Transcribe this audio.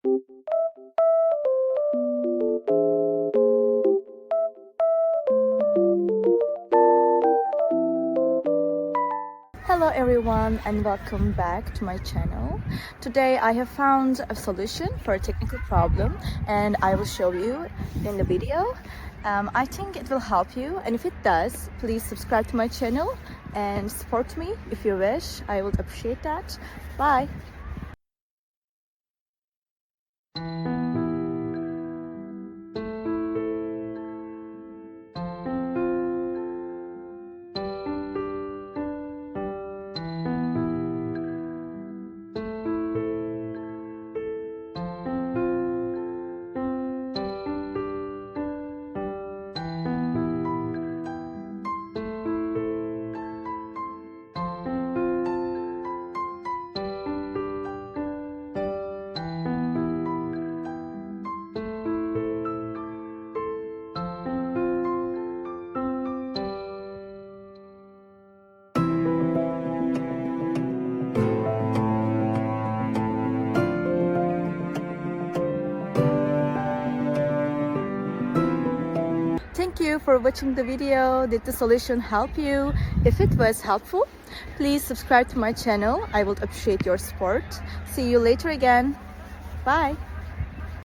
Hello everyone and welcome back to my channel. Today I have found a solution for a technical problem and I will show you in the video. I think it will help you, and if it does, please subscribe to my channel and support me if you wish. I would appreciate that. Bye! Thank you for watching the video. Did the solution help you? If it was helpful, please subscribe to my channel. I would appreciate your support. See you later again. Bye!